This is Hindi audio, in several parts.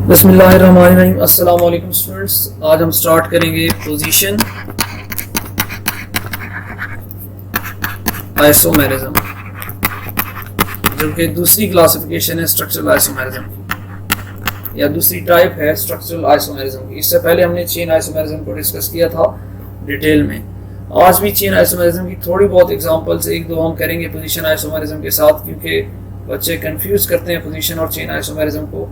बिस्मिल्लाहिर्रहमानिर्रहीम। अस्सलाम वालेकुम स्टूडेंट्स, आज हम स्टार्ट करेंगे पोजीशन आइसोमेरिज्म, जो कि दूसरी क्लासिफिकेशन है स्ट्रक्चरल आइसोमेरिज्म की, या दूसरी टाइप है स्ट्रक्चरल आइसोमेरिज्म की। इससे पहले हमने चेन आइसोमेरिज्म को डिस्कस किया था डिटेल में। आज भी चेन आइसोमेरिज्म की थोड़ी बहुत एग्जांपल्स एक दो हम करेंगे पोजीशन आइसोमेरिज्म के साथ, क्योंकि बच्चे कंफ्यूज करते हैं पोजीशन और चेन आइसोमेरिज्म को।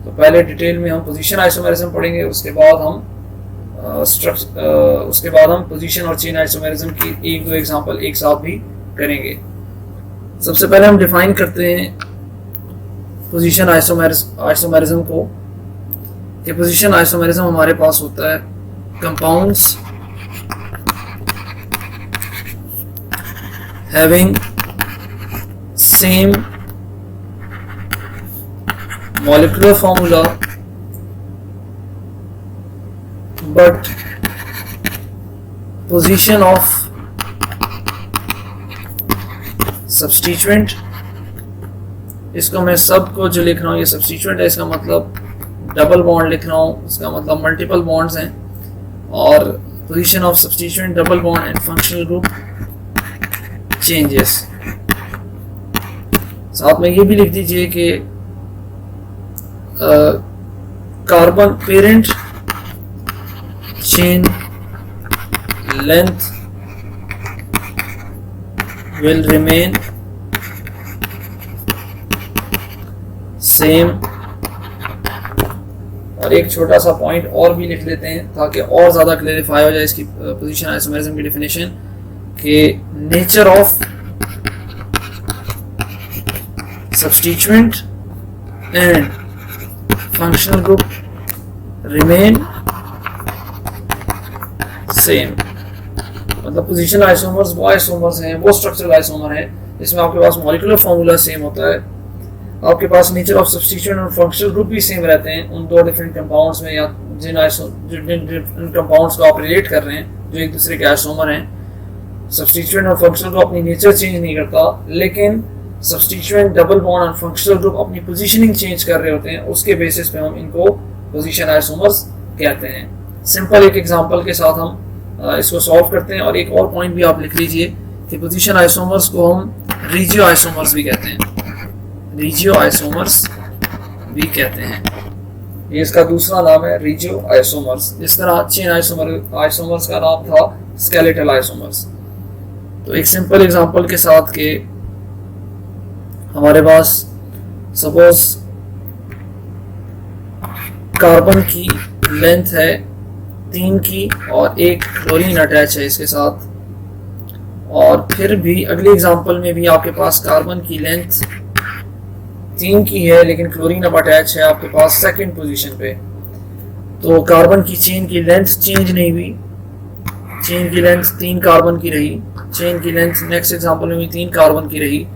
तो पहले डिटेल में हम पोजीशन आइसोमेरिज्म पढ़ेंगे, उसके बाद हम पोजीशन और चेन आइसोमेरिज्म की एक दो एग्जांपल एक साथ भी करेंगे। सबसे पहले हम डिफाइन करते हैं पोजीशन आइसोमेरिज्म को, कि पोजीशन आइसोमेरिज्म हमारे पास होता है compounds having same molecular formula but position of substituent, इसको मैं सब को जो लिख रहा हूँ ये सब्स्टिट्यूएंट है, इसका मतलब डबल बॉन्ड लिख रहा हूँ, इसका मतलब मल्टीपल बॉन्ड्स हैं। और position of substituent, double bond and functional group changes. साथ में ये भी लिख दीजिए कि carbon parent chain length will remain same. और एक छोटा सा पॉइंट और भी लिख लेते हैं ताकि और ज़्यादा क्लेरिफाई हो जाए इसकी पोजीशन आइसोमेरिज्म की डेफिनेशन, कि nature of substituent and functional group remain same. मतलब पोजीशन आइसोमर्स वो आइसोमर्स हैं, वो स्ट्रक्चरल आइसोमर हैं जिसमें आपके पास मॉलिक्यूलर फॉर्मूला सेम होता है, आपके पास नेचर ऑफ सब्स्टिट्यूएंट और फंक्शनल ग्रुप भी सेम रहते हैं उन दो डिफरेंट कंपाउंड्स में, या जिन कंपाउंड्स को आप रिलेट कर रहे हैं जो एक दूसरे के आइसोमर हैं। सब्स्टिट्यूएंट और फंक्शनल ग्रुप अपनी नेचर चेंज नहीं करता, लेकिन सब्स्टिट्यूएंट, डबल बॉन्ड और फंक्शनल ग्रुप अपनी पोजीशनिंग चेंज कर रहे होते हैं। उसके बेसिस पे हम इनको पोजीशन आइसोमर्स कहते हैं। सिंपल एक एग्जांपल के साथ हम इसको सॉल्व करते हैं। और एक और पॉइंट भी आप लिख लीजिए कि पोजीशन आइसोमर्स को हम रीजियो आइसोमर्स भी कहते हैं, रीजियो आइसोमर्स भी कहते हैं। ये इसका दूसरा नाम है, रीजियो आइसोमर्स। जिस तरह चेन आइसोमर्स का नाम था स्केलेटल आइसोमर्स। तो एक सिंपल एग्जांपल के साथ के हमारे पास सपोज कार्बन की लेंथ है 3 की और एक क्लोरीन अटैच है इसके साथ, और फिर भी अगले एग्जांपल में भी आपके पास कार्बन की लेंथ 3 की है लेकिन क्लोरीन अब अटैच है आपके पास सेकंड पोजीशन पे। तो कार्बन की चेन की लेंथ चेंज नहीं हुई, चेन की लेंथ 3 कार्बन की रही, चेन की लेंथ नेक्स्ट एग्जांपल में भी 3 कार्बन की रही,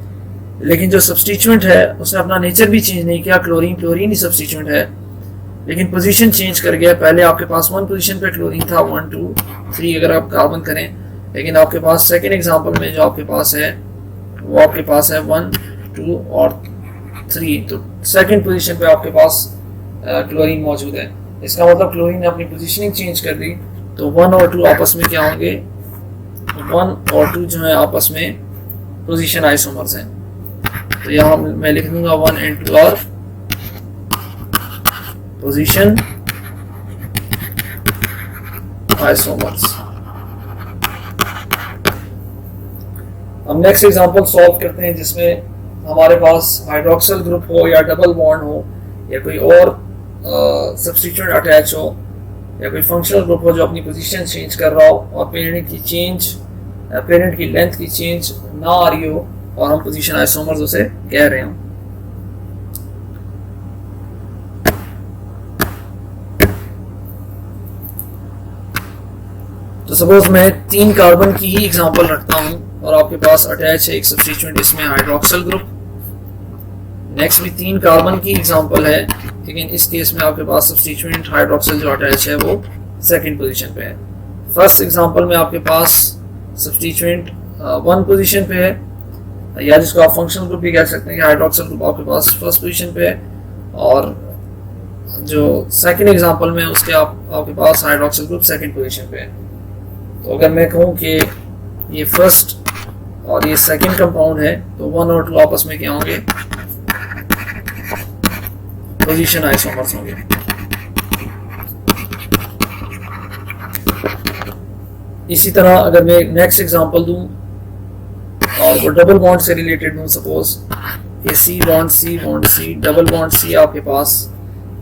लेकिन जो सब्स्टिट्यूएंट है उसने अपना नेचर भी चेंज नहीं किया, क्लोरीन ही सब्स्टिट्यूएंट है, लेकिन पोजीशन चेंज कर गया। पहले आपके पास 1 पोजीशन पे क्लोरीन था, 1 2 3 अगर आप कार्बन करें, लेकिन आपके पास सेकंड एग्जांपल में जो आपके पास है वो आपके पास है 1 2 और 3। तो सेकंड पोजीशन पे आपके पास क्लोरीन मौजूद है। इसका मतलब क्लोरीन ने अपनी पोजीशनिंग चेंज कर दी। तो 1 और 2 आपस में क्या होंगे, 1 और 2 जो है आपस में पोजीशन आइसोमर्स हैं। तो यहाँ मैं लिख दूंगा 1 and 2 और पोजीशन आइसोमर्स। हम नेक्स्ट एग्जांपल सॉल्व करते हैं जिसमें हमारे पास हाइड्रोक्सिल ग्रुप हो या डबल बॉन्ड हो या कोई और सब्स्टिट्यूएंट अटैच हो या कोई फंक्शनल ग्रुप हो जो अपनी पोजीशन चेंज कर रहा हो और पेरेंट की लेंथ की चेंज ना आ रही हो और हम पोजीशन आइसोमर्स उसे कह रहे हैं। तो सपोज मैं 3 कार्बन की ही एग्जांपल रखता हूं और आपके पास अटैच है एक सब्स्टिट्यूएंट, इसमें हाइड्रोक्सिल ग्रुप। नेक्स्ट भी 3 कार्बन की एग्जांपल है, लेकिन इस केस में आपके पास सब्स्टिट्यूएंट हाइड्रोक्सिल जो अटैच है वो सेकंड पोजीशन पे है। फर्स्ट एग्जांपल में आपके पास सब्स्टिट्यूएंट 1 पोजीशन पे है, या जिसको आप फंक्शनल ग्रुप भी कह सकते हैं कि हाइड्रोक्सिल ग्रुप आपके पास फर्स्ट पोजीशन पे है और जो सेकंड एग्जांपल में उसके आपके पास हाइड्रोक्सिल ग्रुप सेकंड पोजीशन पे है। तो अगर मैं कहूँ कि ये फर्स्ट और ये सेकंड कंपाउंड है तो 1 और 2 आपस में क्या होंगे, पोजीशन आइसोमर्स होंगे। इसी तरह अगर मैं नेक्स्ट एग्जांपल दूं और वो डबल बॉन्ड से रिलेटेड दूं, सपोज कि C bond C double bond C आपके पास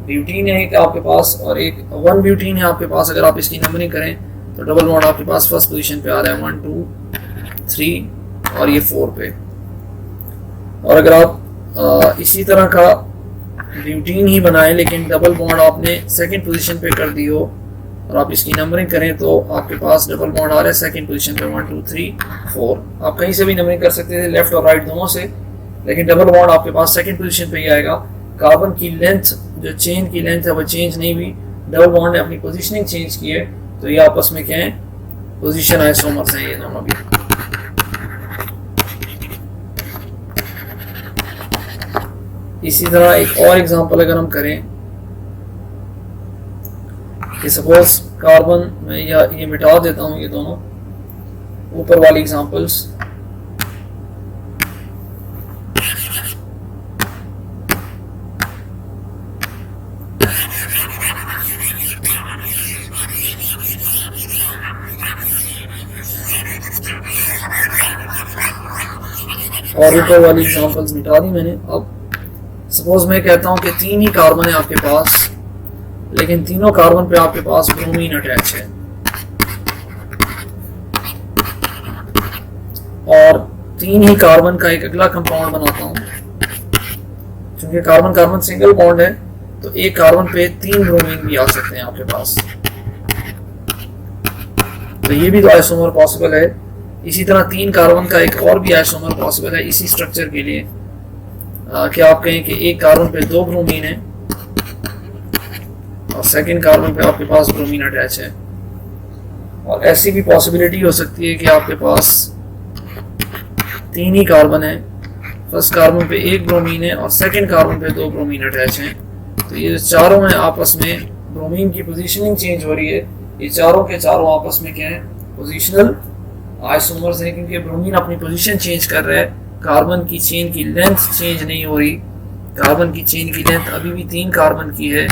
ब्यूटीन है एक आपके पास और एक 1 ब्यूटीन है आपके पास। अगर आप इसकी नंबरिंग करें तो डबल बॉन्ड आपके पास फर्स्ट पोजीशन पे आ रहा है 1 2 3 और ये 4 पे। और अगर आप इसी तरह का ब्यूटीन ही बनाए लेकिन डबल बॉन्ड आपने सेकंड पोजीशन पे कर दी हो और आप इसकी नंबरिंग करें तो आपके पास डबल बॉन्ड आ रहा है सेकंड पोजीशन पे 1 2 3 4। आप कहीं से भी नंबरिंग कर सकते थे, लेफ्ट और राइट दोनों से, लेकिन डबल बॉन्ड आपके पास सेकंड पोजीशन पे ही आएगा। कार्बन की लेंथ, जो चेन की लेंथ है वो चेंज नहीं हुई, डबल बॉन्ड ने अपनी पोजीशनिंग चेंज की है, तो ये आपस में क्या है, पोजीशन आइसोमर्स हैं ये दोनों भी। इसी तरह एक और एग्जांपल अगर हम करें कि सपोज कार्बन में, या ये मिटा देता हूं ये दोनों ऊपर वाली एग्जांपल्स। और ऊपर वाली एग्जांपल्स मिटा दी मैंने। अब सपोज मैं कहता हूं कि 3 ही कार्बन है आपके पास, लेकिन तीनों कार्बन पे आपके पास ब्रोमीन अटैच है, और 3 ही कार्बन का एक अगला कंपाउंड बनाता हूं। क्योंकि कार्बन कार्बन सिंगल बॉन्ड है तो एक कार्बन पे 3 ब्रोमीन भी आ सकते हैं आपके पास, तो ये भी तो आइसोमर पॉसिबल है। इसी तरह 3 कार्बन का एक और भी आइसोमर पॉसिबल है इसी स्ट्रक्चर के लिए। क्या आप कहें कि एक कार्बन पे 2 ब्रोमीन है और सेकंड कार्बन पे आपके पास ब्रोमीन अटैच है। और ऐसी भी पॉसिबिलिटी हो सकती है कि आपके पास 3 ही कार्बन है, फर्स्ट कार्बन पे 1 ब्रोमीन है और सेकंड कार्बन पे 2 ब्रोमीन अटैच हैं। तो ये चारों हैं आपस में, ब्रोमीन की पोजीशनिंग चेंज हो रही है, ये चारों के चारों आपस में क्या है, पोजीशनल आइसोमर्स हैं, क्योंकि ब्रोमीन अपनी पोजीशन चेंज कर रहा है। कार्बन की चेन की लेंथ चेंज नहीं हो रही, कार्बन की चेन की लेंथ अभी भी 3 कार्बन की है,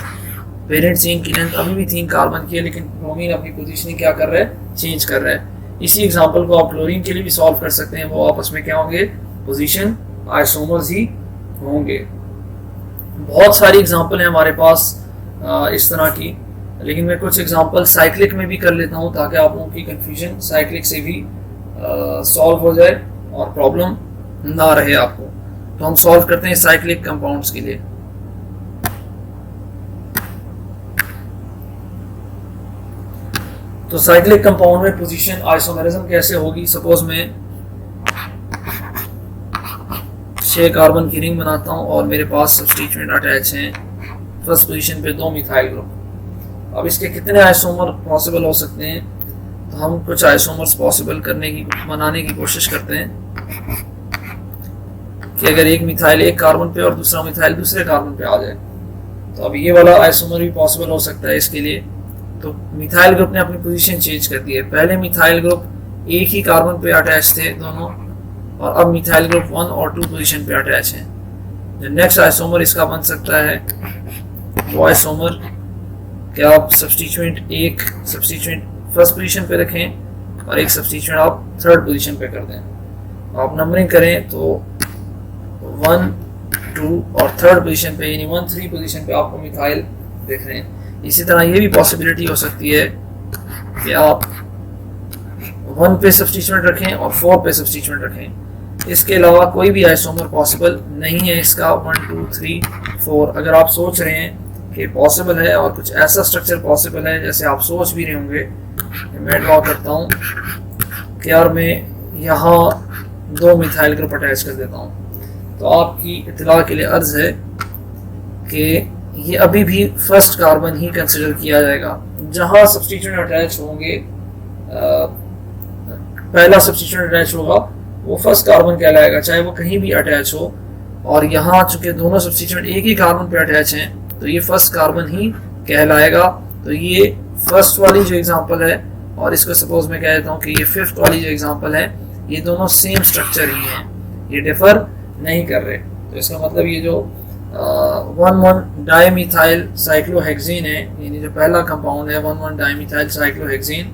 पेरेंट चेन की लेंथ अभी भी 3 कार्बन की है, लेकिन ब्रोमीन अपनी पोजीशनिंग क्या कर रहा है, चेंज कर रहा है। इसी एग्जांपल को आप क्लोरीन के लिए भी सॉल्व कर सकते हैं, वो आपस में क्या होंगे, पोजीशन आइसोमर्स ही होंगे। बहुत सारी एग्जांपल है हमारे पास इस तरह की, लेकिन मैं कुछ एग्जांपल साइक्लिक में भी कर लेता हूं ताकि आप लोगों की कंफ्यूजन साइक्लिक से भी सॉल्व हो जाए और प्रॉब्लम ना रहे आपको। तो हम सॉल्व करते हैं साइक्लिक कंपाउंड्स के लिए। तो साइक्लिक कंपाउंड में पोजीशन आइसोमेरिज्म कैसे होगी, सपोज मैं 6 कार्बन की रिंग बनाता हूं और मेरे पास सब्स्टिट्यूएंट अटैच हैं, फर्स्ट पोजीशन पे 2 मिथाइल ग्रुप। अब इसके कितने आइसोमर पॉसिबल हो सकते हैं, तो हम कुछ आइसोमर्स पॉसिबल बनाने की कोशिश करते हैं कि अगर एक मिथाइल एक कार्बन पे और दूसरा मिथाइल दूसरे कार्बन पे आ जाए, तो अब ये वाला आइसोमर भी पॉसिबल हो सकता है इसके लिए। तो मिथाइल ग्रुप ने अपनी पोजीशन चेंज कर दी है, पहले मिथाइल ग्रुप एक ही कार्बन पे अटैच थे दोनों, और अब मिथाइल ग्रुप 1 और 2 पोजीशन पे अटैच है। जो नेक्स्ट आइसोमर इसका बन सकता है वो आइसोमर कि आप सब्स्टिट्यूएंट एक सब्स्टिट्यूएंट फर्स्ट पोजीशन पे रखें और एक सब्स्टिट्यूएंट आप थर्ड पोजीशन पे कर दें। आप नंबरिंग करें तो 1 2 और थर्ड पोजीशन पे, यानी 1 3 पोजीशन पे आपको मिथाइल दिख रहे हैं। इसी तरह ये भी पॉसिबिलिटी हो सकती है कि आप 1 पे सब्स्टिट्यूएंट रखें और 4 पे सब्स्टिट्यूएंट रखें। इसके अलावा कोई भी आइसोमर पॉसिबल नहीं है इसका 1 2 3 4। अगर आप सोच रहे हैं कि पॉसिबल है और कुछ ऐसा स्ट्रक्चर पॉसिबल है जैसे आप सोच भी रहे होंगे, मैं ड्रॉ करता हूँ कि यार मैं यहाँ 2 मिथाइल ग्रुप अटैच कर देता हूँ, तो आपकी इत्तला के लिए अर्ज है कि ये अभी भी फर्स्ट कार्बन ही कंसिडर किया जाएगा। जहाँ सब्स्टिट्यूएंट अटैच होंगे, पहला सब्स्टिट्यूएंट अटैच होगा वो फर्स्ट कार्बन कहलाएगा, चाहे वो कहीं भी अटैच हो। और यहाँ चूंकि दोनों सब्स्टिट्यूएंट एक ही कार्बन पे अटैच हैं तो ये फर्स्ट कार्बन ही कहलाएगा। तो ये फर्स्ट वाली जो एग्जांपल है, और इसको सपोज मैं कह देता हूँ कि ये फिफ्थ वाली जो एग्जांपल है, ये दोनों सेम स्ट्रक्चर ही हैं, ये डिफर नहीं कर रहे। तो इसका मतलब ये जो 1,1 डाइमिथाइल साइक्लोहेक्सेन है, यानी जो पहला कंपाउंड है 1,1 डाइमिथाइल साइक्लोहेक्सेन,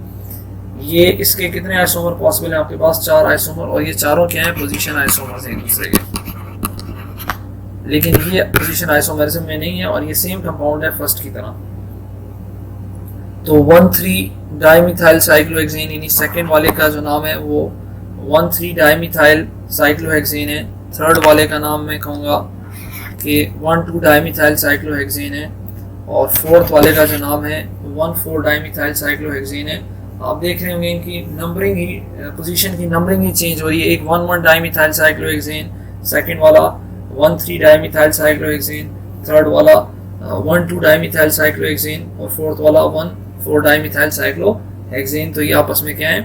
ये इसके कितने आइसोमर पॉसिबल है आपके पास? 4 आइसोमर, और ये चारों क्या हैं? पोजीशन आइसोमर्स हैं एक दूसरे के, लेकिन ये पोजीशन आइसोमरिज्म में नहीं है और ये सेम कंपाउंड है फर्स्ट की तरह। तो 1,3 डाइमिथाइल साइक्लोहेक्सेन यानी सेकंड वाले का जो नाम है वो 1,3 डाइमिथाइल साइक्लोहेक्सेन है। थर्ड वाले का नाम मैं कहूँगा कि 1,2 डाइमिथाइल साइक्लोहेक्सेन है, और फोर्थ वाले का जो नाम है 1,4 डाइमिथाइल साइक्लोहेक्सेन है। आप देख रहे होंगे इनकी नंबरिंग ही, पोजीशन की नंबरिंग ही चेंज हो रही है। एक 1,1 डाइमिथाइल साइक्लोहेक्सेन, सेकंड वाला 1,3 डाइमिथाइल साइक्लोहेक्सेन, थर्ड वाला 1,2 डाइमिथाइल साइक्लोहेक्सेन, और फोर्थ वाला 1,4 डाइमिथाइल साइक्लोहेक्सेन। तो ये आपस में क्या है?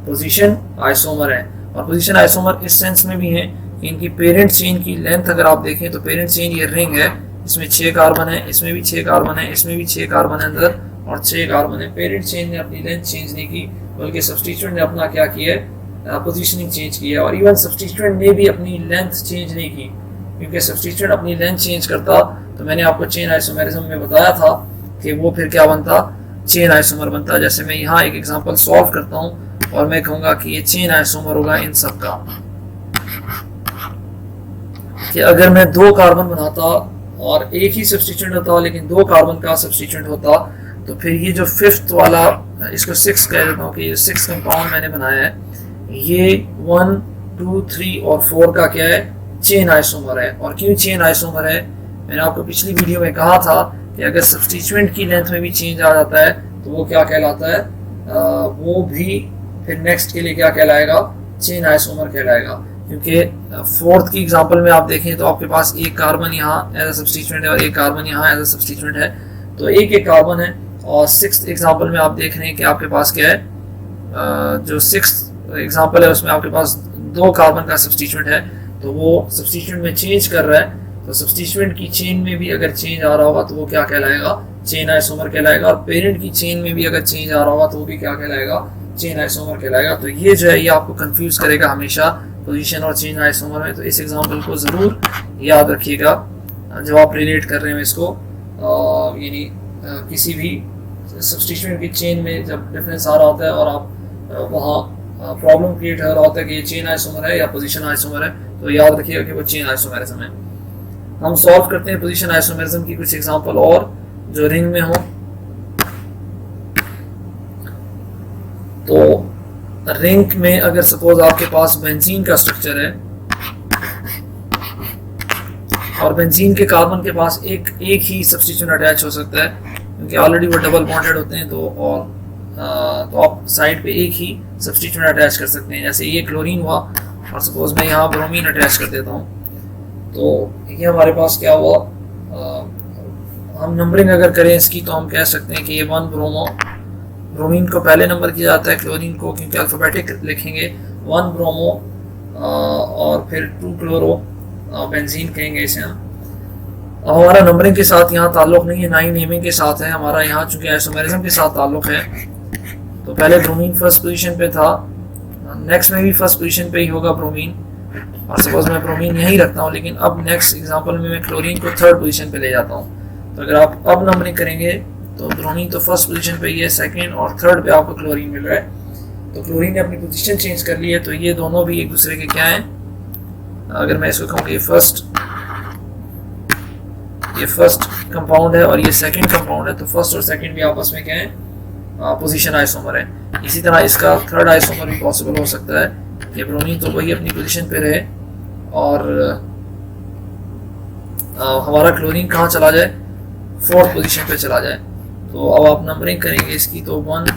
पोजीशन आइसोमर है। और पोजीशन आइसोमर इस सेंस में भी है कि इनकी पेरेंट चेन की लेंथ अगर आप देखें तो पेरेंट चेन ये रिंग है, इसमें 6 कार्बन है, इसमें भी 6 कार्बन है, इसमें भी 6 कार्बन है अंदर, और 6 कार्बन है। पेरेंट चेन ने अपनी लेंथ चेंज नहीं की, बल्कि सब्स्टिट्यूएंट ने अपना क्या किया है? पोजीशनिंग चेंज की है। और इवन सब्स्टिट्यूएंट ने भी अपनी लेंथ चेंज नहीं की, क्योंकि सब्स्टिट्यूएंट अपनी लेंथ चेंज करता तो मैंने आपको चेन आइसोमेरिज्म में बताया था कि वो फिर क्या बनता? चेन आइसोमर बनता। जैसे मैं यहाँ एक एग्जांपल सॉल्व करता हूँ और मैं कहूँगा कि ये चेन आइसोमर होगा इन सब का, कि अगर मैं 2 कार्बन बनाता और एक ही सब्स्टिट्यूएंट होता लेकिन 2 कार्बन का सब्स्टिट्यूएंट होता, तो फिर ये जो फिफ्थ वाला, इसको 6 कह देता हूँ कि ये 6 कंपाउंड मैंने बनाया है, ये 1, 2, 3 और 4 का क्या है? चेन आइसोमर है। और क्यों चेन आइसोमर है? मैंने आपको पिछली वीडियो में कहा था कि अगर सब्स्टिट्यूएंट की लेंथ में भी चेंज आ जाता है तो वो क्या कहलाता है? वो भी फिर नेक्स्ट के लिए क्या कहलाएगा? चेन आइसोमर कहलाएगा। क्योंकि फोर्थ की एग्जांपल में आप देखें तो आपके पास एक कार्बन यहाँ एज अ सब्स्टिट्यूएंट है और एक कार्बन यहाँ एज अ सब्स्टिट्यूएंट है, तो एक कार्बन है। और सिक्स्थ एग्जांपल में आप देख रहे हैं कि आपके पास क्या है? जो सिक्स्थ एग्जांपल है उसमें आपके पास 2 कार्बन का सब्स्टिट्यूएंट है, तो वो सब्स्टिट्यूएंट में चेंज कर रहा है। तो सब्स्टिट्यूएंट की चेन में भी अगर चेंज आ रहा होगा तो वो क्या कहलाएगा? चेन आइसोमर कहलाएगा। और पेरेंट की चेन में भी अगर चेंज आ रहा होगा तो वो भी क्या कहलाएगा? चेन आइसोमर कहलाएगा। तो ये जो है ये आपको कंफ्यूज करेगा हमेशा पोजीशन और चेन आइसोमर में। तो इस एग्जांपल को ज़रूर याद रखिएगा जब आप रिलेट कर रहे हो इसको, यानी किसी भी सब्स्टिट्यूएंट की चेन में जब डिफरेंस आ रहा होता है और आप वहाँ प्रॉब्लम क्रिएट हो रहा होता है कि ये चेन आइसोमर है या पोजीशन आइसोमर है, तो याद रखिएगा कि वो चेन आइसोमेरिज्म है। हम सॉल्व करते हैं पोजीशन आइसोमेरिज्म की कुछ एग्जांपल और जो रिंग में हो। तो रिंग में अगर सपोज आपके पास बेंजीन का स्ट्रक्चर है और बेंजीन के कार्बन के पास एक ही सब्स्टिट्यूएंट अटैच हो सकता है, क्योंकि ऑलरेडी वो डबल बॉन्डेड होते हैं, तो आप साइड पे एक ही सब्स्टिट्यूएंट अटैच कर सकते हैं। जैसे ये क्लोरीन हुआ और सपोज मैं यहाँ ब्रोमीन अटैच कर देता हूँ, तो ये हमारे पास क्या हुआ? हम नंबरिंग अगर करें इसकी तो हम कह सकते हैं कि ये 1 ब्रोमो, ब्रोमीन को पहले नंबर किया जाता है, क्लोरीन को क्योंकि अल्फ़ाबेटिक लिखेंगे 1 ब्रोमो, और फिर 2 क्लोरो बेंजीन कहेंगे इसे हम। अब हमारा नंबरिंग के साथ यहाँ ताल्लुक नहीं है, ना ही नेमिंग के साथ है। हमारा यहाँ चूंकि आइसोमेरिज्म के साथ ताल्लुक है, तो पहले ब्रोमीन फर्स्ट पोजीशन पे था, नेक्स्ट में भी फर्स्ट पोजीशन पे ही होगा ब्रोमीन, और सपोज मैं ब्रोमीन यहीं रखता हूँ, लेकिन अब नेक्स्ट एग्जांपल में मैं क्लोरीन को थर्ड पोजीशन पे ले जाता हूँ। तो अगर आप अब नंबरिंग करेंगे तो ब्रोमीन तो फर्स्ट पोजीशन पे ही है, सेकंड और थर्ड पे आपको क्लोरीन मिल रहा है। तो क्लोरीन ने अपनी पोजीशन चेंज कर ली है, तो ये दोनों भी एक दूसरे के क्या हैं? अगर मैं इसको कहूँ कि ये फर्स्ट कंपाउंड है और ये सेकंड कंपाउंड है, तो फर्स्ट और सेकंड भी आपस में क्या है? पोजीशन आइसोमर है। इसी तरह इसका थर्ड आइसोमर भी पॉसिबल हो सकता है कि ब्रोमीन तो वही अपनी पोजीशन पे रहे और हमारा क्लोरीन कहाँ चला जाए? फोर्थ पोजीशन पे चला जाए। तो अब आप नंबरिंग करेंगे इसकी, तो 1,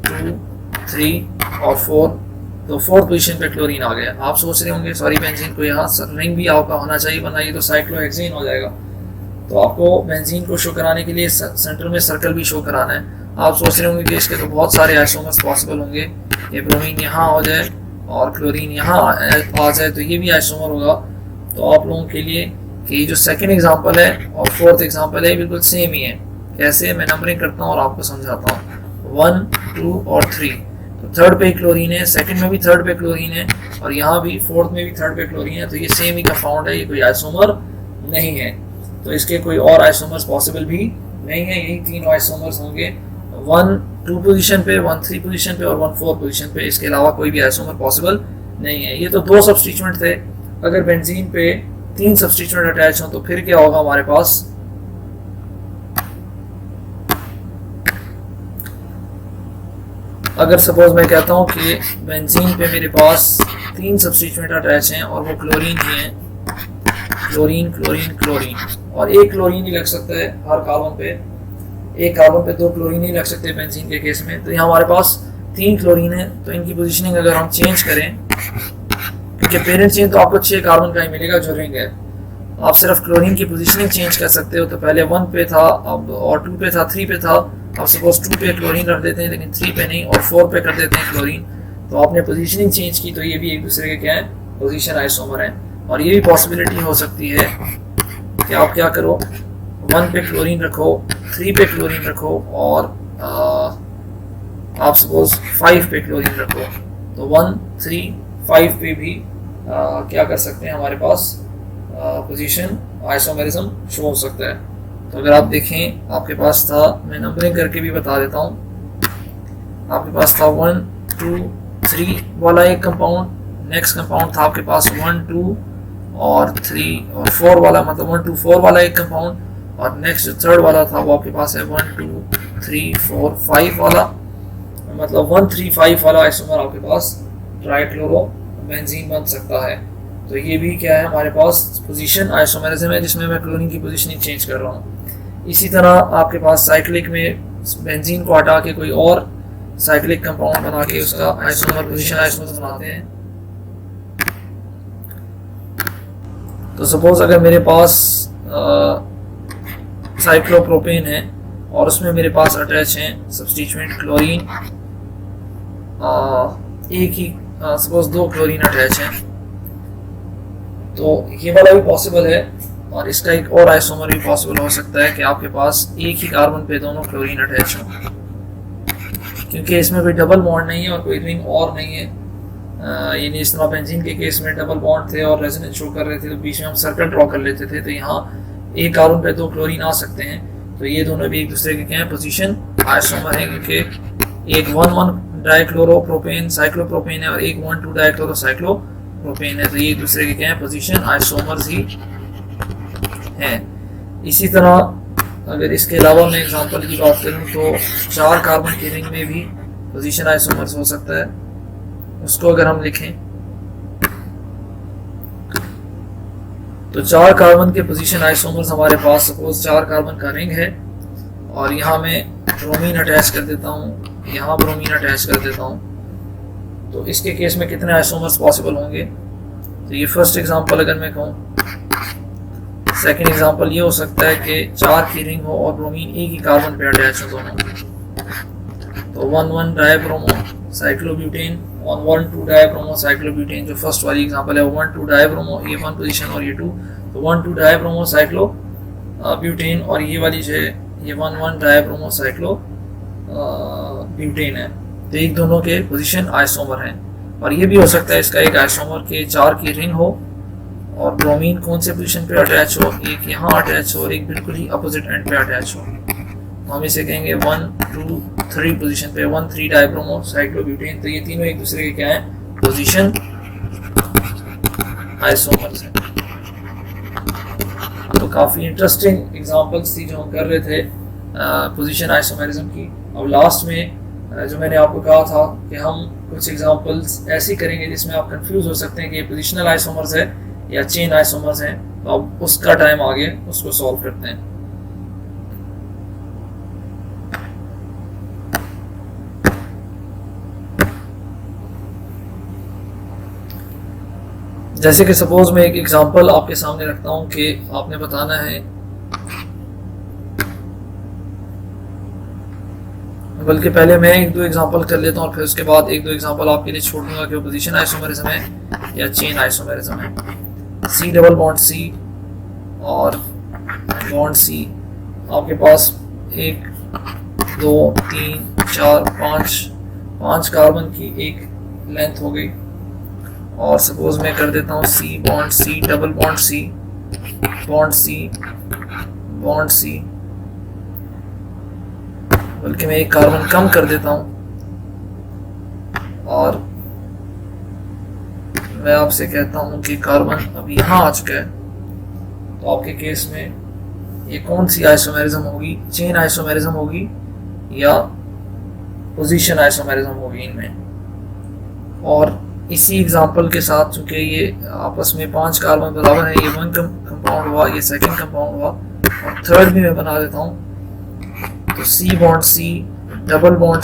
2, 3 और 4, तो फोर्थ पोजीशन पे क्लोरीन आ गया। आप सोच रहे होंगे सॉरी बेंजीन को यहाँ रिंग भी आपका होना चाहिए, वरना ये तो साइक्लोहेक्सेन हो जाएगा। तो आपको बेंजीन को शो कराने के लिए सेंटर में सर्कल भी शो कराना है। आप सोच रहे होंगे कि इसके तो बहुत सारे आइसोमर्स पॉसिबल होंगे, ये ब्रोमीन यहाँ हो जाए और क्लोरीन यहाँ आ जाए तो ये भी आइसोमर होगा। तो आप लोगों के लिए कि जो सेकंड एग्जांपल है और फोर्थ एग्जांपल है बिल्कुल सेम ही है। कैसे, मैं नंबरिंग करता हूँ और आपको समझाता हूँ। 1, 2 और 3, तो थर्ड पे क्लोरीन है, सेकंड में भी थर्ड पे क्लोरीन है और यहाँ भी फोर्थ में भी थर्ड पे क्लोरीन है, तो ये सेम ही कंपाउंड है, ये कोई आइसोमर नहीं है। तो इसके कोई और आइसोमर्स पॉसिबल भी नहीं है, यही तीन आइसोमर्स होंगे, 1, 2 पोजीशन पे, 1, 3 पोजीशन पे और 1, 4 पोजीशन पे। इसके अलावा कोई भी आइसोमर पॉसिबल नहीं है। ये तो 2 सब्स्टिट्यूएंट थे। अगर बेंजीन पे 3 सब्स्टिट्यूएंट अटैच हो तो फिर क्या होगा हमारे पास? अगर सपोज मैं कहता हूँ कि बेंजीन पे मेरे पास 3 सब्स्टिट्यूएंट अटैच हैं और वो क्लोरीन ही हैं, क्लोरीन क्लोरीन क्लोरीन, और एक क्लोरीन ही लग सकता है हर कार्बन पे, एक कार्बन पे 2 क्लोरीन ही लग सकते हैं बेंजीन के केस में। तो यहाँ हमारे पास 3 क्लोरीन है, तो इनकी पोजीशनिंग अगर हम चेंज करें, क्योंकि पेरेंट चेन तो आपको 6 कार्बन का ही मिलेगा जो रिंग है, आप सिर्फ क्लोरीन की पोजीशनिंग चेंज कर सकते हो। तो पहले 1 पे था, अब और 2 पे था, 3 पे था, आप सपोज 2 पे क्लोरीन रख देते हैं लेकिन 3 पे नहीं, और 4 पे कर देते हैं क्लोरीन, तो आपने पोजीशनिंग चेंज की, तो ये भी एक दूसरे के क्या है, पोजीशन आइसोमर है। और ये भी पॉसिबिलिटी हो सकती है कि आप क्या करो, 1 पे क्लोरीन रखो, 3 पे क्लोरीन रखो और आप सपोज 5 पे क्लोरीन रखो, तो 1, 3, 5 पे भी क्या कर सकते हैं, हमारे पास पोजीशन आइसोमेरिज्म शो हो सकता है। तो अगर आप देखें, आपके पास था, मैं नंबरिंग करके भी बता देता हूँ, आपके पास था 1, 2, 3 वाला एक कंपाउंड, नेक्स्ट कंपाउंड था आपके पास 1, 2 और 3 और 4 वाला, मतलब 1, 2, 4 वाला एक कंपाउंड, और नेक्स्ट जो थर्ड वाला था वो आपके पास है 1, 2, 3, 4, 5 वाला, मतलब 1, 3, 5 वाला आइसोमर आपके पास ट्राइक्लोरो बेंजीन बन सकता है। तो ये भी क्या है, हमारे पास पोजीशन आइसोमेरिज्म है, जिसमें मैं क्लोरीन की पोजीशनिंग चेंज कर रहा हूँ। इसी तरह आपके पास साइक्लिक में बेंजीन को हटा के कोई और साइक्लिक कंपाउंड बना के उसका आइसोमर पोजीशन आइसोमर बनाते हैं। तो सपोज अगर मेरे पास साइक्लोप्रोपेन है और उसमें मेरे पास अटैच हैं सब्स्टिट्यूएंट क्लोरीन, एक ही सपोज 2 क्लोरीन अटैच हैं, तो ये वाला भी पॉसिबल है। और इसका एक और आइसोमर भी पॉसिबल हो सकता है कि आपके पास एक ही कार्बन पे दोनों क्लोरीन अटैच हो, क्योंकि इसमें कोई डबल बॉन्ड नहीं है और कोई रिंग और नहीं है। यानी इस तरह बेंजीन के केस में डबल बॉन्ड थे और रेजोनेंस शो कर रहे थे, तो बीच में हम सर्कल ड्रॉ कर लेते थे, तो यहाँ एक कार्बन पे 2 क्लोरीन आ सकते हैं। तो ये दोनों भी एक दूसरे के क्या है, पोजीशन आइसोमर है, क्योंकि एक 1,1 डाइक्लोरोप्रोपेन साइक्लोप्रोपेन है और एक 1,2 डाइक्लोरो साइक्लोप्रोपेन है, तो ये एक दूसरे के क्या है, पोजीशन आइसोमर्स ही हैं। इसी तरह अगर इसके अलावा मैं एग्जांपल की बात करूं तो 4 कार्बन की रिंग में भी पोजीशन आइसोमर्स हो सकता है। उसको अगर हम लिखें तो 4 कार्बन के पोजीशन आइसोमर्स हमारे पास, सपोज 4 कार्बन का रिंग है और यहाँ मैं ब्रोमीन अटैच कर देता हूँ, यहाँ ब्रोमीन अटैच कर देता हूँ, तो इसके केस में कितने आइसोमर्स पॉसिबल होंगे? तो ये फर्स्ट एग्जांपल अगर मैं कहूँ। सेकंड एग्जांपल ये हो सकता है कि 4 की रिंग हो और ब्रोमीन एक ही कार्बन पे अटैच हो दोनों, तो 1,1 डाइब्रोमो साइक्लोब्यूटेन और 1,2 डाइब्रोमो साइक्लोब्यूटेन, जो फर्स्ट वाली एग्जांपल है 1,2 डाइब्रोमो, ये 1 पोजीशन और ये 2, तो 1,2 डाइब्रोमो साइक्लोब्यूटेन, और ये वाली जो है ये 1,1 डाइब्रोमो साइक्लोब्यूटेन है। तो एक दोनों के पोजीशन आइसोमर हैं। और ये भी हो सकता है इसका एक आइसोमर के 4 की रिंग हो और ब्रोमीन कौन से पोजीशन पे अटैच हो, एक यहाँ अटैच हो और एक बिल्कुल ही अपोजिट एंड पे अटैच हो, तो हम इसे कहेंगे 1, 2, 3 पोजीशन पे 1, 3 डाइब्रोमो साइक्लोब्यूटेन। तो ये तीनों एक दूसरे के क्या है, पोजीशन आइसोमर्स हैं। तो काफ़ी इंटरेस्टिंग एग्जांपल्स थी जो हम कर रहे थे पोजीशन आइसोमेरिज्म की। अब लास्ट में जो मैंने आपको कहा था कि हम कुछ एग्जांपल्स ऐसी करेंगे जिसमें आप कंफ्यूज हो सकते हैं कि ये पोजिशनल आइसोमर्स है या चेन आइसोमर्स हैं, तो अब उसका टाइम आ गया, उसको सॉल्व करते हैं। जैसे कि सपोज मैं एक एग्जांपल आपके सामने रखता हूं कि आपने बताना है, बल्कि पहले मैं 1-2 एग्जांपल कर लेता हूं और फिर उसके बाद 1-2 एग्जांपल आपके लिए छोड़ दूंगा कि वो पोजीशन आइसोमेरिज्म है या चेन आइसोमेरिज्म है। C डबल बॉन्ड C और बॉन्ड सी, आपके पास 1 2 3 4 5 कार्बन की एक लेंथ हो गई। और सपोज मैं कर देता हूँ C bond C double bond C bond C bond C, बल्कि मैं एक कार्बन कम कर देता हूँ और मैं आपसे कहता हूँ कि कार्बन अब यहाँ आ चुका है। तो आपके केस में ये कौन सी आइसोमेरिज्म होगी, चेन आइसोमेरिज्म होगी या पोजीशन आइसोमेरिज्म होगी इनमें। और इसी एग्जांपल के साथ चूंकि ये आपस में 5 कार्बन बराबर है, ये 1 कंपाउंड हुआ, ये सेकंड कंपाउंड हुआ और थर्ड भी मैं बना देता हूँ। तो C bond C double bond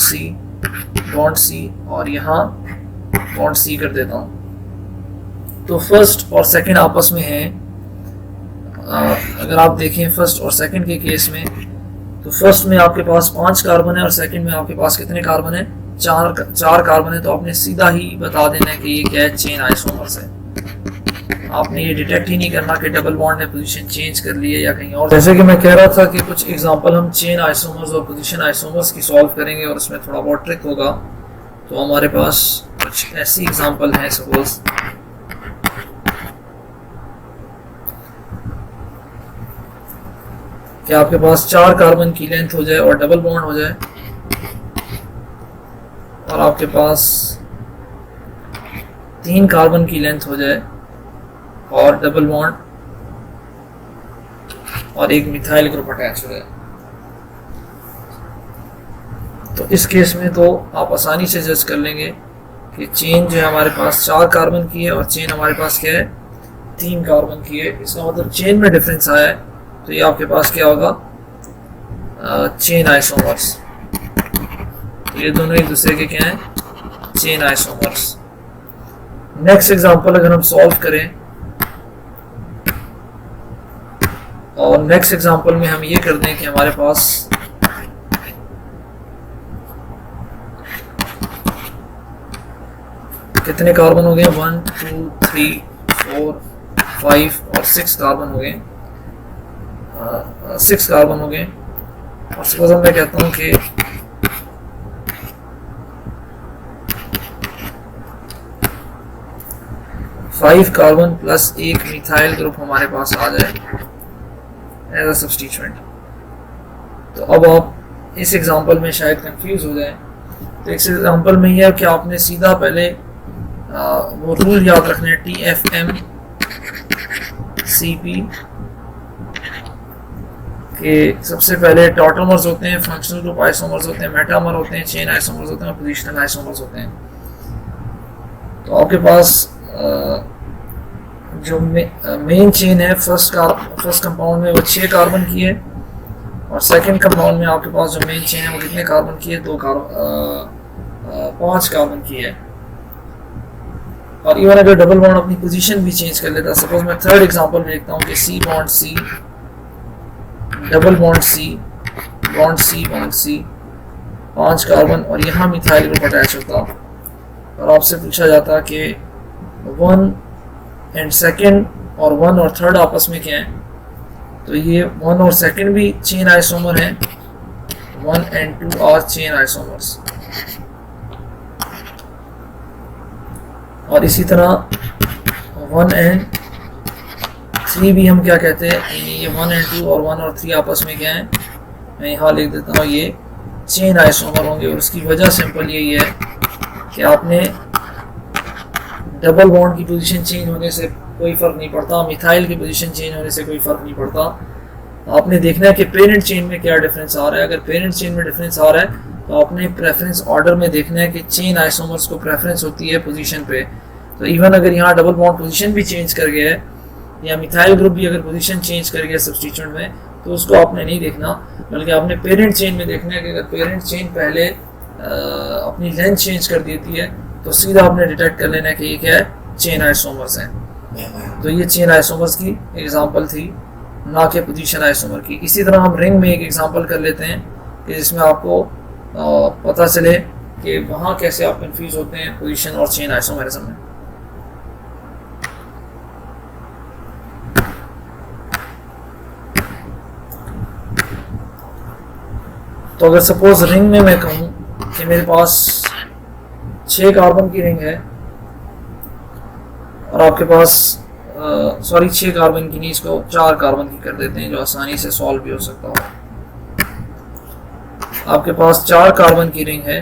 C और यहाँ बॉन्ड सी कर देता हूँ। तो फर्स्ट और सेकंड आपस में है। अगर आप देखें फर्स्ट और सेकंड के केस में, तो फर्स्ट में आपके पास 5 कार्बन है और सेकंड में आपके पास कितने कार्बन है, 4 कार्बन है। तो आपने सीधा ही बता देना है कि ये क्या है, चेन आइसोमर्स है। आपने ये डिटेक्ट ही नहीं करना कि डबल बॉन्ड ने पोजीशन चेंज कर ली है या कहीं और। जैसे कि मैं कह रहा था कि कुछ एग्जांपल हम चेन आइसोमर्स और पोजीशन आइसोमर्स की सॉल्व करेंगे और उसमें थोड़ा बहुत ट्रिक होगा। तो हमारे पास कुछ ऐसी एग्जांपल हैं, सपोज कि आपके पास 4 कार्बन की लेंथ हो जाए और डबल बॉन्ड हो जाए और आपके पास 3 कार्बन की लेंथ हो जाए और डबल बॉन्ड और एक मिथाइल ग्रुप अटैच हो जाए। तो इस केस में तो आप आसानी से जज कर लेंगे कि चेन जो है हमारे पास 4 कार्बन की है और चेन हमारे पास क्या है, 3 कार्बन की है। इसका मतलब चेन में डिफरेंस आया है, तो ये आपके पास क्या होगा, चेन आइसोमर्स। तो ये दोनों एक दूसरे के क्या हैं, चेन आइसोमर्स। नेक्स्ट एग्जांपल अगर हम सॉल्व करें, और नेक्स्ट एग्जांपल में हम ये कर दें कि हमारे पास कितने कार्बन हो गए, 1 2 3 4 5 और 6 कार्बन हो गए, 6 कार्बन हो गए। और सपोज मैं कहता हूं कि फाइव कार्बन प्लस एक मिथाइल ग्रुप हमारे पास आ जाए एज अ सब्स्टिट्यूएंट। तो अब आप इस एग्जांपल में शायद कंफ्यूज हो जाए। तो इस एग्जांपल में यह है कि आपने सीधा पहले वो रूल याद रखना है, TFM CP के सबसे पहले टॉटमर्स होते हैं, फंक्शनल ग्रुप आइसोमर्स होते हैं, मेटामर होते हैं, चेन आइसोमर्स होते हैं और पोजिशनल आइसोमर्स होते हैं। तो आपके पास जो मेन चेन है फर्स्ट कंपाउंड में वो 6 कार्बन की है और सेकंड कंपाउंड में आपके पास जो मेन चेन है वो कितने कार्बन की है, 5 कार्बन की है। और इवन अगर डबल बॉन्ड अपनी पोजीशन भी चेंज कर लेता है, सपोज मैं थर्ड एग्जांपल में देखता हूँ कि C bond C double bond C bond C 5 carbon और यहाँ मिथाइल ग्रुप अटैच होता और आपसे पूछा जाता कि 1 एंड सेकंड और 1 और थर्ड आपस में क्या है। तो ये 1 और सेकंड भी चेन आइसोमर हैं, 1 एंड 2 आर चेन आइसोमर्स। और इसी तरह 1 एंड 3 भी हम क्या कहते हैं, ये 1 एंड 2 और 1 और 3 आपस में क्या है, मैं यहाँ लिख देता हूँ ये चेन आइसोमर होंगे। और उसकी वजह सिंपल यही है कि आपने डबल बॉन्ड की पोजीशन चेंज होने से कोई फ़र्क नहीं पड़ता, मिथाइल की पोजीशन चेंज होने से कोई फ़र्क नहीं पड़ता। आपने देखना है कि पेरेंट चेन में क्या डिफरेंस आ रहा है। अगर पेरेंट चेन में डिफरेंस आ रहा है तो आपने प्रेफरेंस ऑर्डर में देखना है कि चेन आइसोमर्स को प्रेफरेंस होती है पोजीशन पे। तो इवन अगर यहाँ डबल बॉन्ड पोजीशन भी चेंज कर गया है या मिथाइल ग्रुप भी अगर पोजीशन चेंज कर गया सब्स्टिट्यूएंट में, तो उसको आपने नहीं देखना, बल्कि आपने पेरेंट चेन में देखना है कि अगर पेरेंट चेन पहले अपनी लेंथ चेंज कर देती है तो सीधा आपने डिटेक्ट कर लेना है कि ये क्या है, चेन आइसोमर्स हैं। तो ये चेन आइसोमर्स की एग्जांपल थी, ना कि पोजीशन आइसोमर की। इसी तरह हम रिंग में एक एग्जांपल कर लेते हैं कि जिसमें आपको पता चले कि वहाँ कैसे आप कंफ्यूज होते हैं पोजीशन और चेन आइसोमेरिज्म में। तो अगर सपोज रिंग में मैं कहूँ कि मेरे पास 6 कार्बन की रिंग है और आपके पास सॉरी 6 कार्बन की नहीं, इसको 4 कार्बन की कर देते हैं जो आसानी से सॉल्व भी हो सकता हो। आपके पास 4 कार्बन की रिंग है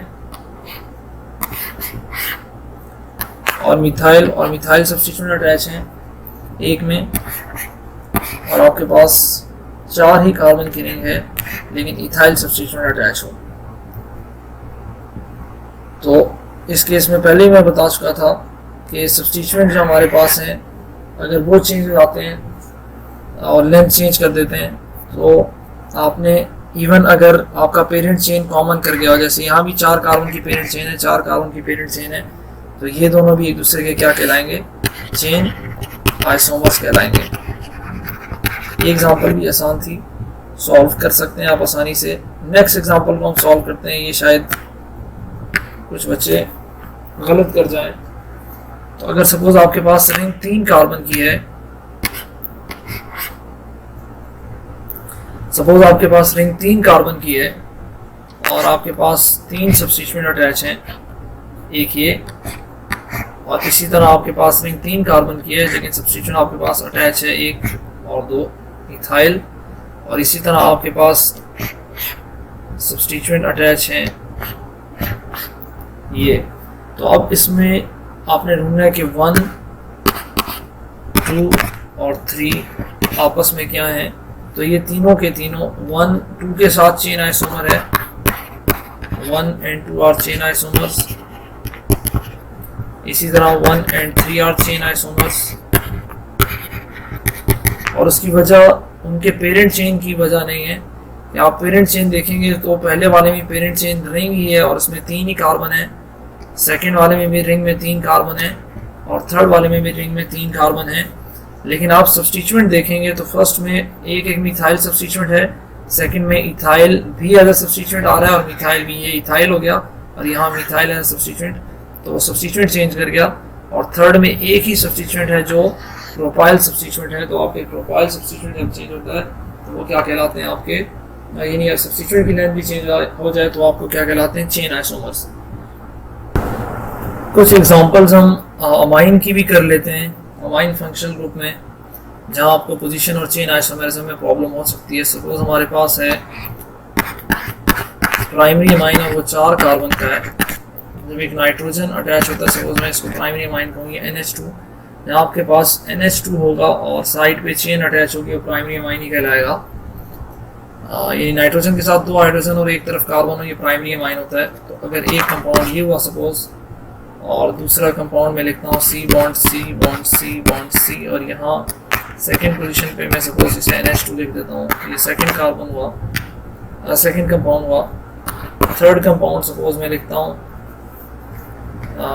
और मिथाइल सब्स्टिट्यूएंट अटैच हैं एक में, और आपके पास 4 ही कार्बन की रिंग है लेकिन इथाइल सब्स्टिट्यूएंट अटैच हो। तो इस केस में पहले ही मैं बता चुका था कि सब्स्टिट्यूएंट जो हमारे पास हैं अगर वो चेंज हो जाते हैं और लेंथ चेंज कर देते हैं तो आपने इवन अगर आपका पेरेंट चेन कॉमन कर गया हो, जैसे यहाँ भी 4 कार्बन की पेरेंट चेन है, 4 कार्बन की पेरेंट चेन है, तो ये दोनों भी एक दूसरे के क्या कहलाएंगे, चेन आइसोमर्स कहलाएंगे। ये एग्जांपल भी आसान थी, सॉल्व कर सकते हैं आप आसानी से। नेक्स्ट एग्जांपल को हम सॉल्व करते हैं, ये शायद कुछ बच्चे गलत कर जाएं। तो अगर सपोज आपके पास रिंग 3 कार्बन की है, सपोज आपके पास रिंग 3 कार्बन की है और आपके पास 3 सब्स्टिट्यूएंट अटैच हैं, एक ये, और इसी तरह आपके पास रिंग 3 कार्बन की है लेकिन सब्स्टिट्यूएंट आपके पास अटैच है 1 और 2 इथाइल, और इसी तरह आपके पास सब्स्टिट्यूएंट अटैच हैं ये। तो अब इसमें आपने ढूंढना है कि 1, 2 और 3 आपस में क्या हैं। तो ये तीनों के तीनों 1, 2 के साथ चेन आइसोमर है, 1 and 2 आर चेन आइसोमर्स। इसी तरह 1 and 3 आर चेन आइसोमर्स, और उसकी वजह उनके पेरेंट चेन की वजह नहीं है। या आप पेरेंट चेन देखेंगे तो पहले वाले में पेरेंट चेन रिंग ही है और उसमें 3 ही कार्बन है, सेकेंड वाले में भी रिंग में 3 कार्बन है, और थर्ड वाले में भी रिंग में 3 कार्बन है। लेकिन आप सब्स्टिट्यूएंट देखेंगे तो फर्स्ट में एक मिथाइल सब्स्टिट्यूएंट है, सेकंड में इथाइल भी एज सब्स्टिट्यूएंट आ रहा है और मिथाइल भी, ये इथाइल हो गया और यहाँ मिथाइल एज सब्स्टिट्यूएंट, तो सब्स्टिट्यूएंट चेंज कर गया। और थर्ड में एक ही सब्स्टिट्यूएंट है जो प्रोपाइल सब्स्टिट्यूएंट है। तो आपके प्रोपाइल सब्स्टिट्यूएंट जब चेंज होता है तो वो क्या कहलाते हैं आपके, यानी अगर सब्स्टिट्यूएंट की लेंथ भी चेंज हो जाए तो आपको क्या कहलाते हैं, चेन आइसोमर्स। कुछ एग्जांपल्स हम अमाइन की भी कर लेते हैं, अमाइन फंक्शनल ग्रुप में, जहां आपको पोजीशन और चेन आइसोमेरिज्म में प्रॉब्लम हो सकती है। सपोज हमारे पास है प्राइमरी अमाइन और वो 4 कार्बन का है, जब एक नाइट्रोजन अटैच होता है, सपोज मैं इसको प्राइमरी अमाइन कहूँगी NH2, जहाँ आपके पास NH2 होगा और साइड पे चेन अटैच होगी, वो प्राइमरी अमाइन ही कहलाएगा। ये नाइट्रोजन के साथ 2 हाइड्रोजन और एक तरफ कार्बन हो, ये प्राइमरी अमाइन होता है। तो अगर एक कंपाउंड ये हुआ सपोज, और दूसरा कंपाउंड में लिखता हूँ C bond C bond C bond C, और यहाँ सेकेंड पोजीशन पे मैं सपोज इसे NH2 लिख देता हूँ, ये सेकेंड कार्बन हुआ, सेकेंड कंपाउंड हुआ। थर्ड कंपाउंड सपोज मैं लिखता हूँ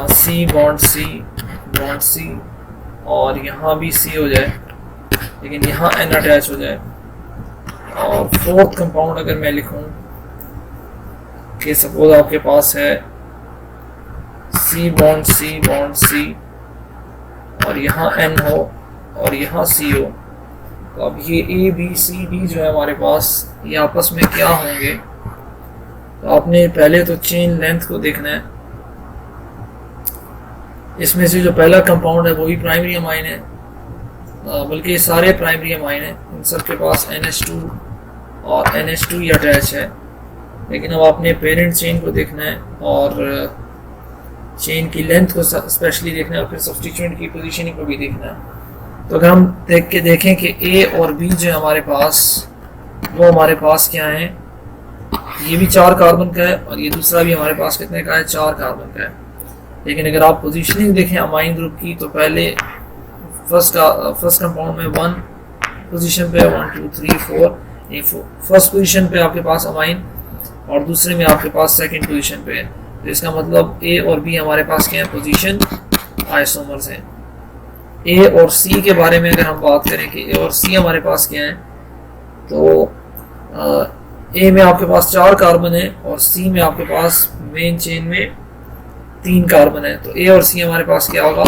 C bond C bond C, और यहाँ भी C हो जाए लेकिन यहाँ N अटैच हो जाए। और फोर्थ कंपाउंड अगर मैं लिखूँ कि सपोज आपके पास है C बॉन्ड C और यहाँ N हो और यहाँ C हो, तो अब ये A B C D जो है हमारे पास, ये आपस में क्या होंगे। तो आपने पहले तो चेन लेंथ को देखना है। इसमें से जो पहला कंपाउंड है वो भी प्राइमरी अमाइन है, बल्कि ये सारे प्राइमरी अमाइन है, इन सब के पास NH2 और NH2 ही अटैच है। लेकिन अब आपने पेरेंट चेन को देखना है और चेन की लेंथ को स्पेशली देखना है और फिर सब्स्टिट्यूएंट की पोजीशनिंग को भी देखना है। तो अगर हम देखें कि A और B जो है हमारे पास, वो हमारे पास क्या है, ये भी 4 कार्बन का है और ये दूसरा भी हमारे पास कितने का है, 4 कार्बन का है। लेकिन अगर आप पोजीशनिंग देखें अमाइन ग्रुप की, तो पहले फर्स्ट कंपाउंड में 1 पोजीशन पे 1 2 3 4, ये फर्स्ट पोजीशन पे आपके पास अमाइन और दूसरे में आपके पास सेकंड पोजीशन पे है। तो इसका मतलब A और B हमारे पास क्या है, पोजीशन आइसोमर्स हैं। A और C के बारे में अगर हम बात करें कि A और C हमारे पास क्या है, तो A में आपके पास 4 कार्बन है और C में आपके पास मेन चेन में 3 कार्बन है। तो A और C हमारे पास क्या होगा,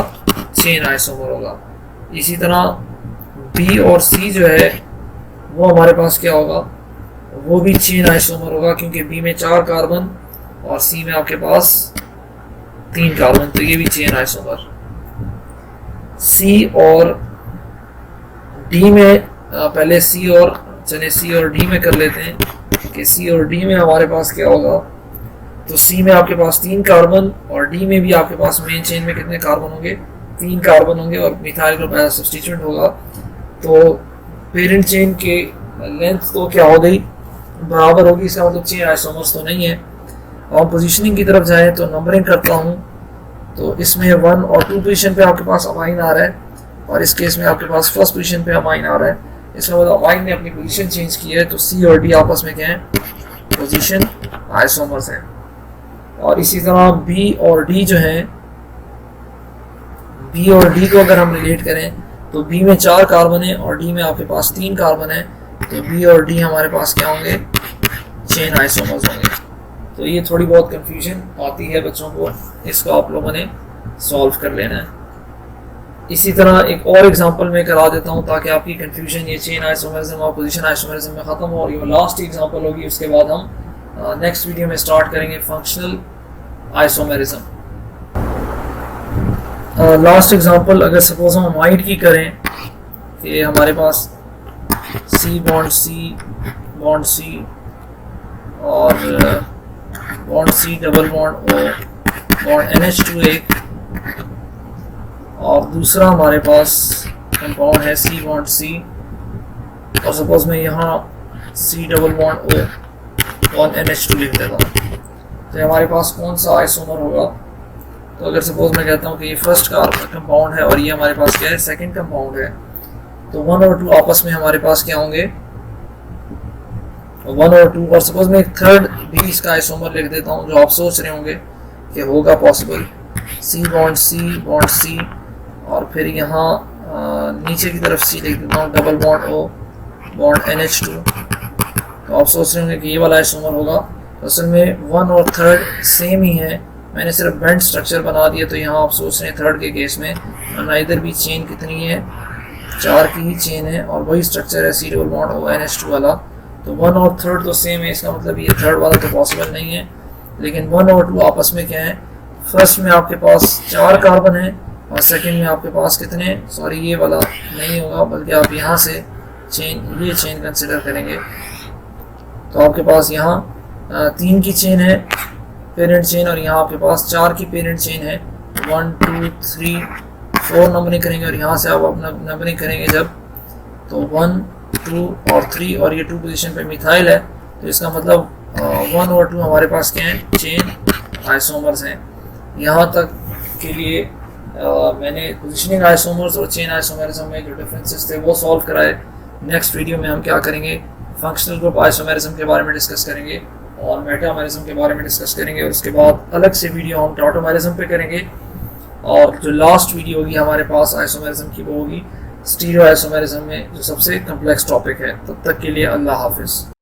चेन आइसोमर होगा। इसी तरह B और C जो है वो हमारे पास क्या होगा, वो भी चेन आइसोमर होगा, क्योंकि बी में 4 कार्बन और सी में आपके पास 3 कार्बन, तो ये भी चेन आइसोमर। सी और डी में पहले सी और डी में कर लेते हैं कि सी और डी में हमारे पास क्या होगा। तो सी में आपके पास 3 कार्बन और डी में भी आपके पास मेन चेन में कितने कार्बन होंगे, 3 कार्बन होंगे और मिथाइल ग्रुप एज सब्स्टिट्यूएंट होगा। तो पेरेंट चेन के लेंथ तो क्या हो गई, बराबर होगी, इसका मतलब चेन आइसोमर्स तो नहीं है। और पोजीशनिंग की तरफ जाएं तो नंबरिंग करता हूँ, तो इसमें 1 और 2 पोजीशन पे आपके पास अमाइन आ रहा है और इस केस में आपके पास फर्स्ट पोजीशन पे अमाइन आ रहा है। इसका मतलब अमाइन ने अपनी पोजीशन चेंज की है, तो सी और डी आपस में क्या है, पोजीशन आइसोमर्स है। और इसी तरह बी और डी जो है, बी और डी को अगर हम रिलेट करें तो बी में 4 कार्बन है और डी में आपके पास 3 कार्बन है, तो बी और डी हमारे पास क्या होंगे, चेन आइसोमर्स होंगे। तो ये थोड़ी बहुत कंफ्यूजन आती है बच्चों को, इसको आप लोगों ने सॉल्व कर लेना है। इसी तरह एक और एग्जांपल मैं करा देता हूँ ताकि आपकी कंफ्यूजन ये चेन आइसोमरिज्म और पोजीशन आइसोमरिज्म में ख़त्म हो, और ये लास्ट एग्जांपल होगी। उसके बाद हम नेक्स्ट वीडियो में स्टार्ट करेंगे फंक्शनल आइसोमरिज्म। लास्ट एग्जांपल अगर सपोज हम अमाइड की करें कि हमारे पास सी बॉन्ड सी और bond C double bond O bond NH2 एक, और दूसरा हमारे पास कंपाउंड है सी बॉन्ड सी, और सपोज मैं यहाँ C double bond O bond NH2 लिख देता हूँ, तो हमारे पास कौन सा आइसोमर होगा। तो अगर सपोज मैं कहता हूँ कि ये फर्स्ट का कंपाउंड है और ये हमारे पास क्या है, सेकंड कंपाउंड है, तो 1 और 2 आपस में हमारे पास क्या होंगे, 1 और 2, और सपोज मैं एक थर्ड भी इसका आइसोमर लिख देता हूँ जो आप सोच रहे होंगे कि होगा पॉसिबल, सी बॉन्ड सी, और फिर यहाँ नीचे की तरफ सी लिख देता हूँ double bond O bond NH2। तो आप सोच रहे होंगे कि ये वाला आइसोमर होगा, तो असल में 1 और 3 सेम ही है, मैंने सिर्फ बेंड स्ट्रक्चर बना दिया। तो यहाँ आप सोच रहे हैं थर्ड के केस में इधर भी चेन कितनी है, 4 की ही चेन है और वही स्ट्रक्चर है सी डबल बॉन्ड ओ NH2 वाला। तो 1 और 3 तो सेम है, इसका मतलब ये थर्ड वाला तो पॉसिबल नहीं है। लेकिन 1 और 2 आपस में क्या है, फर्स्ट में आपके पास 4 कार्बन है और सेकंड में आपके पास कितने, सॉरी ये वाला नहीं होगा, बल्कि आप यहाँ से ये चेन कंसिडर करेंगे। तो आपके पास यहाँ 3 की चेन है पेरेंट चेन, और यहाँ आपके पास 4 की पेरेंट चेन है। 1 2 3 4 नंबरिंग करेंगे और यहाँ से आप अपना नंबरिंग करेंगे जब, तो 1 2 और 3, और ये 2 पोजीशन पे मिथाइल है। तो इसका मतलब 1 और 2 हमारे पास क्या है, चेन आइसोमर्स हैं। यहाँ तक के लिए मैंने पोजीशनिंग आइसोमर्स और चेन आइसोमरिज्म में जो डिफरेंसेस थे वो सॉल्व कराए। नेक्स्ट वीडियो में हम क्या करेंगे, फंक्शनल ग्रुप आइसोमरिज्म के बारे में डिस्कस करेंगे और मेटामरिज्म के बारे में डिस्कस करेंगे, और उसके बाद अलग से वीडियो हम टॉटोमरिज्म पे करेंगे। और जो लास्ट वीडियो होगी हमारे पास आइसोमरिज्म की वो होगी स्टीरियो आइसोमरिज्म में, जो सबसे कम्प्लेक्स टॉपिक है। तब तक के लिए अल्लाह हाफिज़।